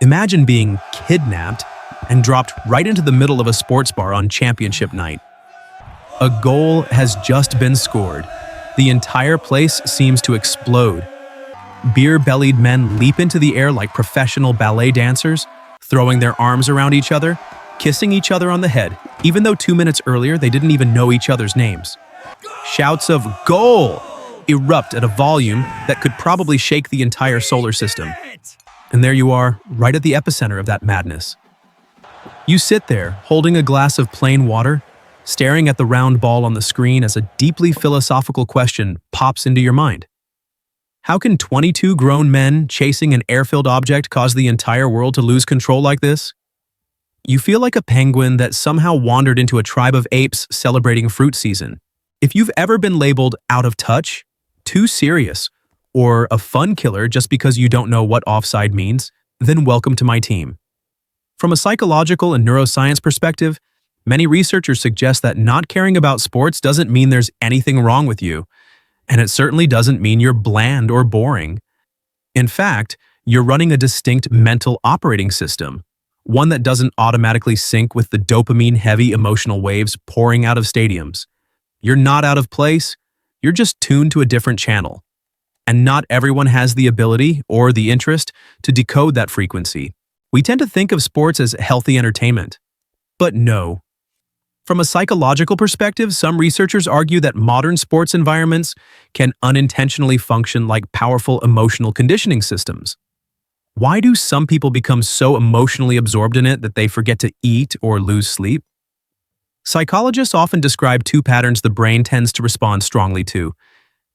Imagine being kidnapped and dropped right into the middle of a sports bar on championship night. A goal has just been scored. The entire place seems to explode. Beer-bellied men leap into the air like professional ballet dancers, throwing their arms around each other, kissing each other on the head, even though 2 minutes earlier they didn't even know each other's names. Shouts of "Goal!" erupt at a volume that could probably shake the entire solar system. And there you are, right at the epicenter of that madness. You sit there, holding a glass of plain water, staring at the round ball on the screen as a deeply philosophical question pops into your mind. How can 22 grown men chasing an air-filled object cause the entire world to lose control like this? You feel like a penguin that somehow wandered into a tribe of apes celebrating fruit season. If you've ever been labeled out of touch, too serious, or a fun killer just because you don't know what offside means, then welcome to my team. From a psychological and neuroscience perspective, many researchers suggest that not caring about sports doesn't mean there's anything wrong with you, and it certainly doesn't mean you're bland or boring. In fact, you're running a distinct mental operating system, one that doesn't automatically sync with the dopamine-heavy emotional waves pouring out of stadiums. You're not out of place, you're just tuned to a different channel. And not everyone has the ability or the interest to decode that frequency. We tend to think of sports as healthy entertainment. But no. From a psychological perspective, some researchers argue that modern sports environments can unintentionally function like powerful emotional conditioning systems. Why do some people become so emotionally absorbed in it that they forget to eat or lose sleep? Psychologists often describe two patterns the brain tends to respond strongly to: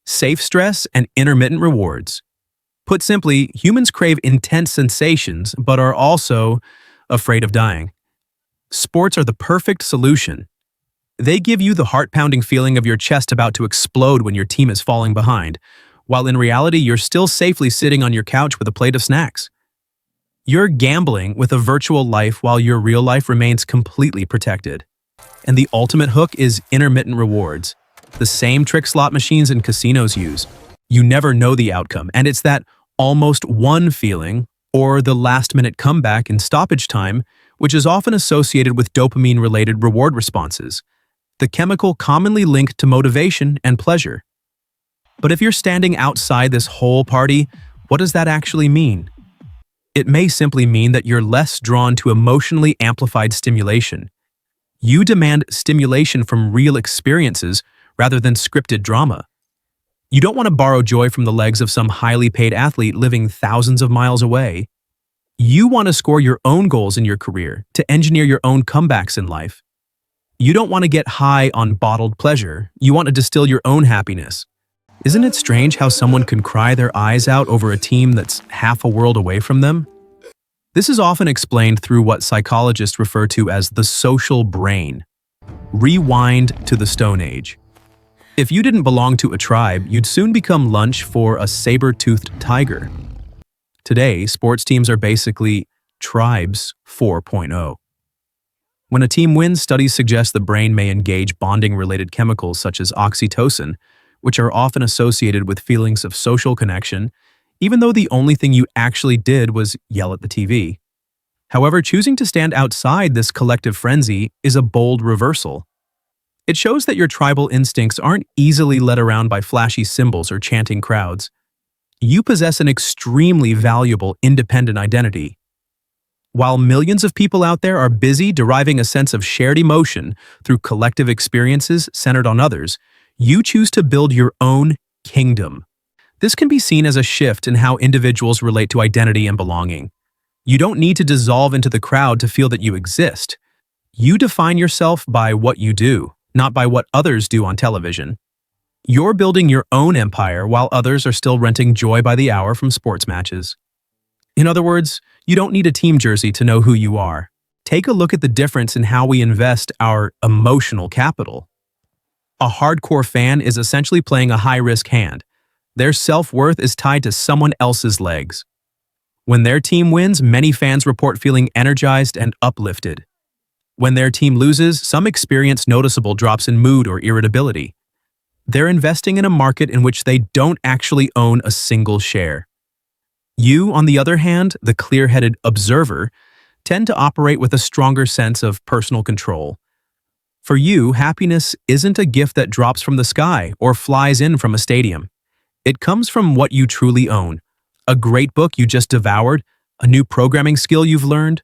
safe stress and intermittent rewards. Put simply, humans crave intense sensations but are also afraid of dying. Sports are the perfect solution. They give you the heart-pounding feeling of your chest about to explode when your team is falling behind, while in reality you're still safely sitting on your couch with a plate of snacks. You're gambling with a virtual life while your real life remains completely protected. And the ultimate hook is intermittent rewards. The same trick slot machines and casinos use. You never know the outcome, and it's that almost won feeling, or the last-minute comeback in stoppage time, which is often associated with dopamine-related reward responses, the chemical commonly linked to motivation and pleasure. But if you're standing outside this whole party, what does that actually mean? It may simply mean that you're less drawn to emotionally amplified stimulation. You demand stimulation from real experiences rather than scripted drama. You don't want to borrow joy from the legs of some highly paid athlete living thousands of miles away. You want to score your own goals in your career, to engineer your own comebacks in life. You don't want to get high on bottled pleasure. You want to distill your own happiness. Isn't it strange how someone can cry their eyes out over a team that's half a world away from them? This is often explained through what psychologists refer to as the social brain. Rewind to the Stone Age. If you didn't belong to a tribe, you'd soon become lunch for a saber-toothed tiger. Today, sports teams are basically tribes 4.0. When a team wins, studies suggest the brain may engage bonding-related chemicals such as oxytocin, which are often associated with feelings of social connection, even though the only thing you actually did was yell at the TV. However, choosing to stand outside this collective frenzy is a bold reversal. It shows that your tribal instincts aren't easily led around by flashy symbols or chanting crowds. You possess an extremely valuable independent identity. While millions of people out there are busy deriving a sense of shared emotion through collective experiences centered on others, you choose to build your own kingdom. This can be seen as a shift in how individuals relate to identity and belonging. You don't need to dissolve into the crowd to feel that you exist. You define yourself by what you do, not by what others do on television. You're building your own empire while others are still renting joy by the hour from sports matches. In other words, you don't need a team jersey to know who you are. Take a look at the difference in how we invest our emotional capital. A hardcore fan is essentially playing a high-risk hand. Their self-worth is tied to someone else's legs. When their team wins, many fans report feeling energized and uplifted. When their team loses, some experience noticeable drops in mood or irritability. They're investing in a market in which they don't actually own a single share. You, on the other hand, the clear-headed observer, tend to operate with a stronger sense of personal control. For you, happiness isn't a gift that drops from the sky or flies in from a stadium. It comes from what you truly own. A great book you just devoured, a new programming skill you've learned,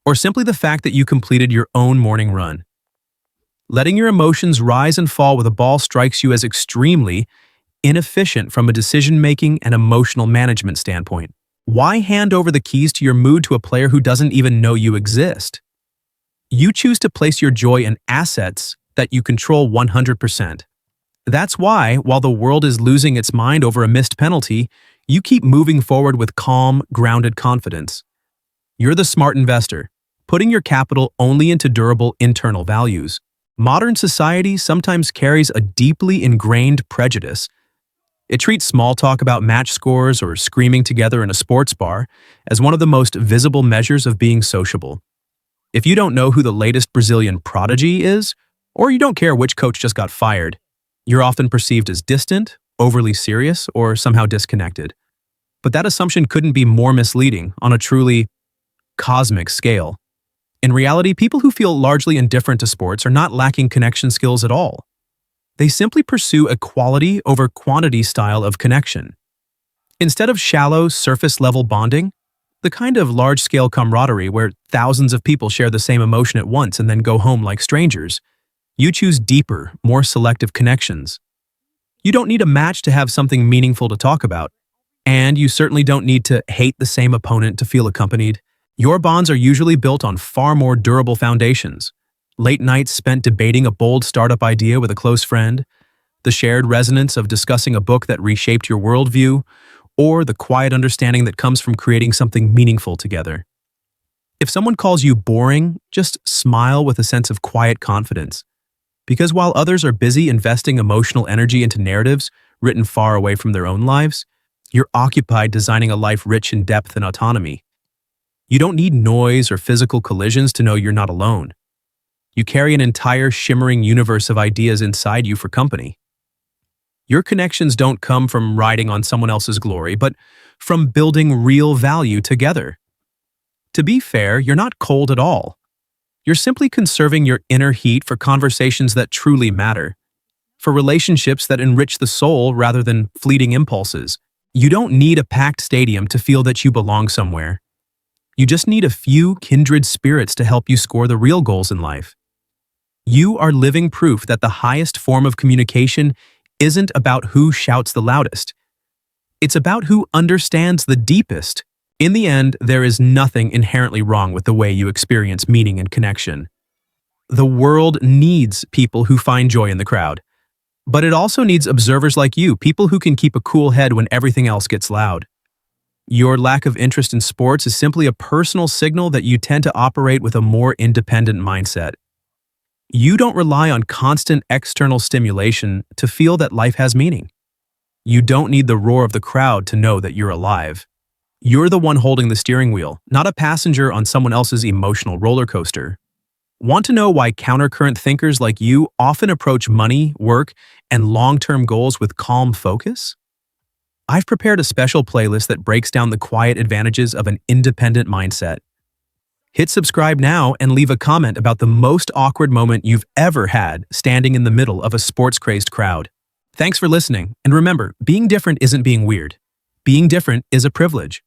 or simply the fact that you completed your own morning run. Letting your emotions rise and fall with a ball strikes you as extremely inefficient from a decision-making and emotional management standpoint. Why hand over the keys to your mood to a player who doesn't even know you exist? You choose to place your joy in assets that you control 100%. That's why, while the world is losing its mind over a missed penalty, you keep moving forward with calm, grounded confidence. You're the smart investor, putting your capital only into durable internal values. Modern society sometimes carries a deeply ingrained prejudice. It treats small talk about match scores or screaming together in a sports bar as one of the most visible measures of being sociable. If you don't know who the latest Brazilian prodigy is, or you don't care which coach just got fired, you're often perceived as distant, overly serious, or somehow disconnected. But that assumption couldn't be more misleading on a truly cosmic scale. In reality, people who feel largely indifferent to sports are not lacking connection skills at all. They simply pursue a quality over quantity style of connection. Instead of shallow, surface-level bonding, the kind of large-scale camaraderie where thousands of people share the same emotion at once and then go home like strangers, you choose deeper, more selective connections. You don't need a match to have something meaningful to talk about, and you certainly don't need to hate the same opponent to feel accompanied. Your bonds are usually built on far more durable foundations. Late nights spent debating a bold startup idea with a close friend, the shared resonance of discussing a book that reshaped your worldview, or the quiet understanding that comes from creating something meaningful together. If someone calls you boring, just smile with a sense of quiet confidence. Because while others are busy investing emotional energy into narratives written far away from their own lives, you're occupied designing a life rich in depth and autonomy. You don't need noise or physical collisions to know you're not alone. You carry an entire shimmering universe of ideas inside you for company. Your connections don't come from riding on someone else's glory, but from building real value together. To be fair, you're not cold at all. You're simply conserving your inner heat for conversations that truly matter, for relationships that enrich the soul rather than fleeting impulses. You don't need a packed stadium to feel that you belong somewhere. You just need a few kindred spirits to help you score the real goals in life. You are living proof that the highest form of communication isn't about who shouts the loudest. It's about who understands the deepest. In the end, there is nothing inherently wrong with the way you experience meaning and connection. The world needs people who find joy in the crowd. But it also needs observers like you, people who can keep a cool head when everything else gets loud. Your lack of interest in sports is simply a personal signal that you tend to operate with a more independent mindset. You don't rely on constant external stimulation to feel that life has meaning. You don't need the roar of the crowd to know that you're alive. You're the one holding the steering wheel, not a passenger on someone else's emotional roller coaster. Want to know why countercurrent thinkers like you often approach money, work, and long-term goals with calm focus? I've prepared a special playlist that breaks down the quiet advantages of an independent mindset. Hit subscribe now and leave a comment about the most awkward moment you've ever had standing in the middle of a sports-crazed crowd. Thanks for listening, and remember, being different isn't being weird. Being different is a privilege.